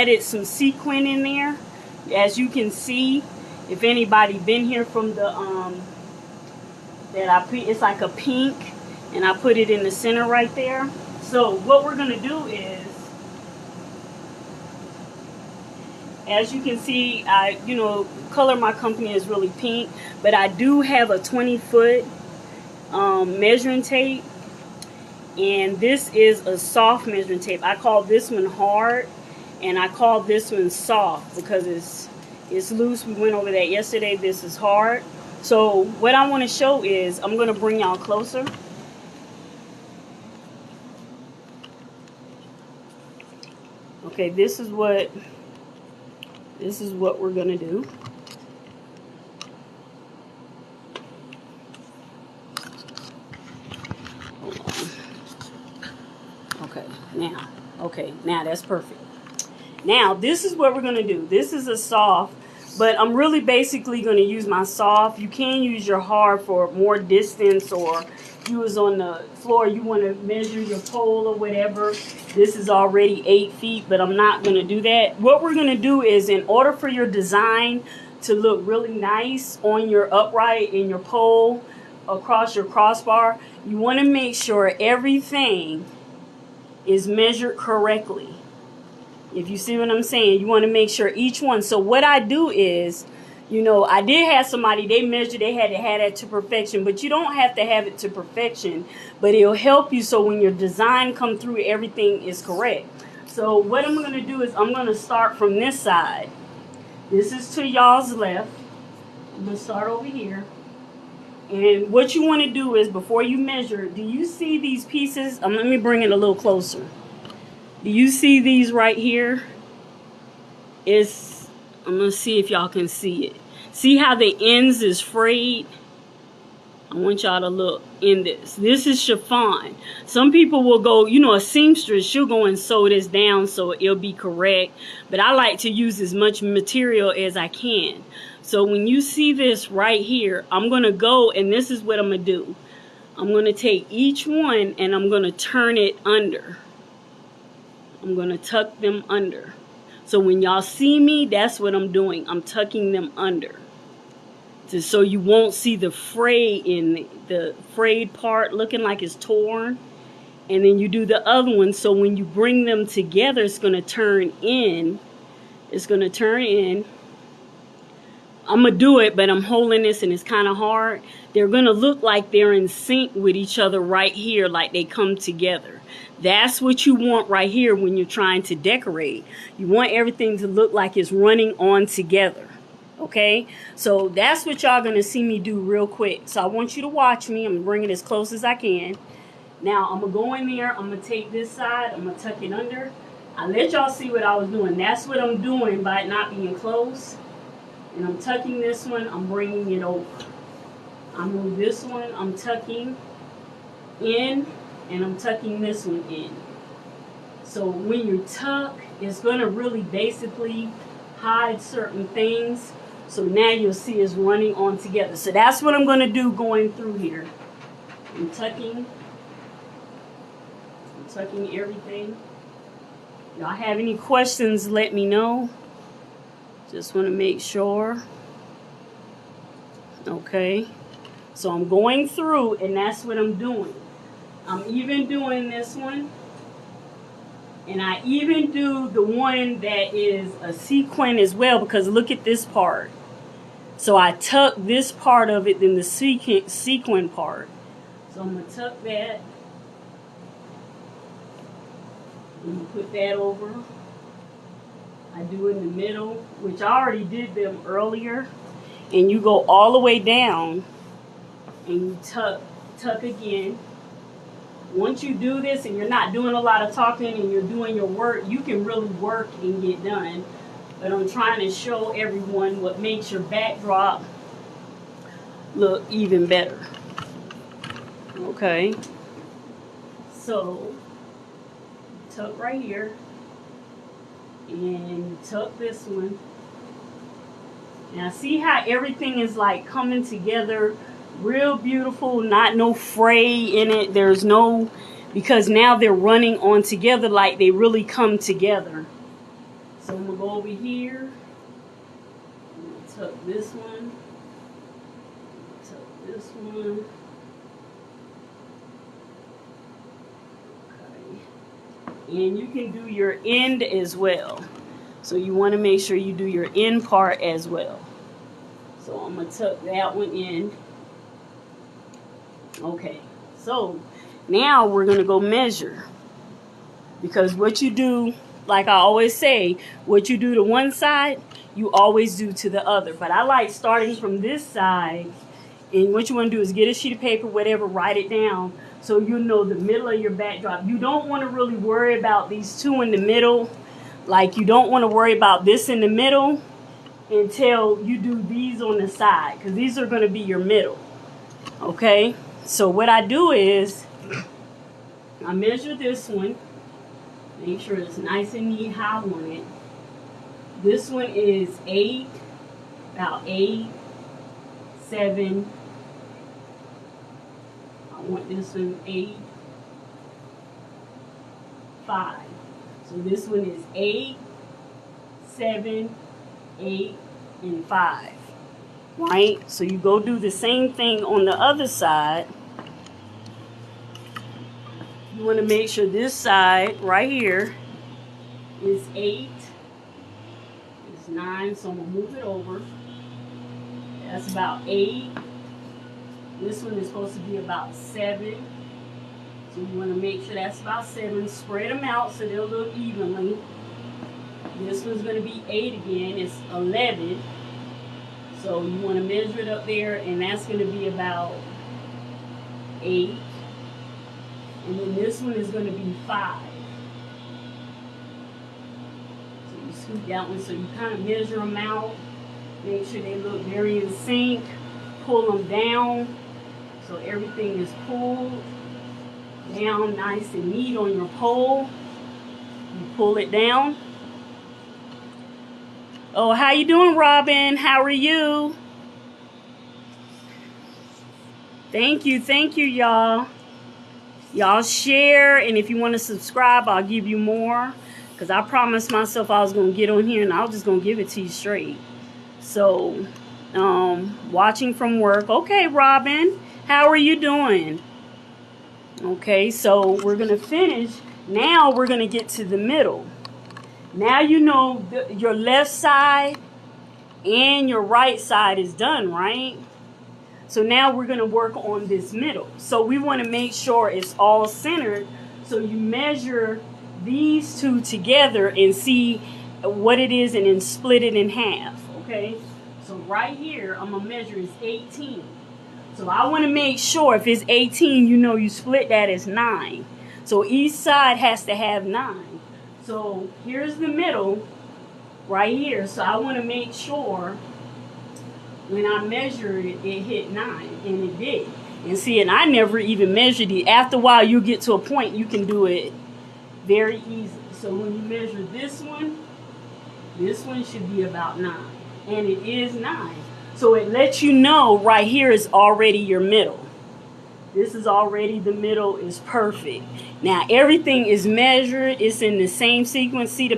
Added some sequin in there. As you can see, if anybody been here from the it's like a pink, and I put it in the center right there. So what we're gonna do is, as you can see, color my company is really pink, but I do have a 20-foot measuring tape, and this is a soft measuring tape. I call this one hard, and I call this one soft because it's loose. We went over that yesterday. This is hard. So what I want to show is, I'm going to bring y'all closer. Okay, this is what we're going to do. Hold on. Okay, now that's perfect. Now this is what we're going to do. This is a soft, but I'm really basically going to use my soft. You can use your hard for more distance, or if you was on the floor, you want to measure your pole or whatever. This is already 8 feet, but I'm not going to do that. What we're going to do is, in order for your design to look really nice on your upright and your pole across your crossbar, you want to make sure everything is measured correctly. If you see what I'm saying, you want to make sure each one. So what I do is, I did have somebody, they measured, they had to have that to perfection, but you don't have to have it to perfection, but it'll help you so when your design come through, everything is correct. So what I'm going to do is, I'm going to start from this side. This is to y'all's left. I'm going to start over here. And what you want to do is, before you measure, do you see these pieces? Let me bring it a little closer. Do you see these right here? I'm going to see if y'all can see it. See how the ends is frayed? I want y'all to look in this. This is chiffon. Some people will go, a seamstress, she'll go and sew this down so it'll be correct. But I like to use as much material as I can. So when you see this right here, I'm going to go, and this is what I'm going to do. I'm going to take each one and I'm going to turn it under. I'm going to tuck them under. So when y'all see me, that's what I'm doing. I'm tucking them under. So you won't see the fray in the frayed part looking like it's torn. And then you do the other one. So when you bring them together, it's going to turn in. It's going to turn in. I'm going to do it, but I'm holding this and it's kind of hard. They're going to look like they're in sync with each other right here, like they come together. That's what you want right here when you're trying to decorate. You want everything to look like it's running on together. Okay? So that's what y'all going to see me do real quick. So I want you to watch me. I'm going to bring it as close as I can. Now I'm going to go in there. I'm going to take this side. I'm going to tuck it under. I let y'all see what I was doing. That's what I'm doing by not being close. And I'm tucking this one. I'm bringing it over. I move this one. I'm tucking in. And I'm tucking this one in. So when you tuck, it's going to really basically hide certain things. So now you'll see it's running on together. So that's what I'm going to do going through here. I'm tucking everything. Y'all have any questions, let me know. Just want to make sure. Okay. So I'm going through, and that's what I'm doing. I'm even doing this one, and I even do the one that is a sequin as well, because look at this part. So I tuck this part of it, then the sequin part. So I'm going to tuck that. I'm going to put that over. I do in the middle, which I already did them earlier. And you go all the way down, and you tuck again. Once you do this and you're not doing a lot of talking and you're doing your work, you can really work and get done. But I'm trying to show everyone what makes your backdrop look even better. Okay. So, tuck right here. And tuck this one. Now see how everything is like coming together real beautiful, not no fray in it. There's no, because now they're running on together like they really come together. So I'm going to go over here. I'm going to tuck this one. Tuck this one. Okay. And you can do your end as well. So you want to make sure you do your end part as well. So I'm going to tuck that one in. Okay. So now we're going to go measure. Because what you do, like I always say, what you do to one side, you always do to the other. But I like starting from this side. And what you want to do is get a sheet of paper, whatever, write it down. So you know the middle of your backdrop. You don't want to really worry about these two in the middle. Like you don't want to worry about this in the middle until you do these on the side. Because these are going to be your middle. Okay? So what I do is, I measure this one. Make sure it's nice and neat how I want it. This one is 8, about 8, 7. I want this one 8, 5. So this one is 8, 7, 8, and 5. Right? So you go do the same thing on the other side. You want to make sure this side right here is 8. It's 9, so I'm going to move it over. That's about 8. This one is supposed to be about 7. So you want to make sure that's about 7. Spread them out so they'll look evenly. This one's going to be 8 again. It's 11. So you want to measure it up there, and that's going to be about 8. And then this one is going to be 5. So you scoop that one, so you kind of measure them out. Make sure they look very in sync. Pull them down so everything is pulled down nice and neat on your pole. You pull it down. Oh, how you doing, Robin? How are you? Thank you, y'all. Y'all share, and if you want to subscribe, I'll give you more. Because I promised myself I was going to get on here, and I was just going to give it to you straight. So, watching from work. Okay, Robin, how are you doing? Okay, so we're going to finish. Now we're going to get to the middle. Now you know your left side and your right side is done, right? So now we're going to work on this middle. So we want to make sure it's all centered. So you measure these two together and see what it is and then split it in half. Okay? So right here, I'm going to measure is 18. So I want to make sure if it's 18, you know you split that as 9. So each side has to have 9. So here's the middle right here. So I want to make sure when I measured it, it hit 9, and it did. And see, and I never even measured it. After a while, you get to a point you can do it very easily. So when you measure this one should be about 9, and it is 9. So it lets you know right here is already your middle. This is already the middle is perfect. Now everything is measured. It's in the same sequence. See the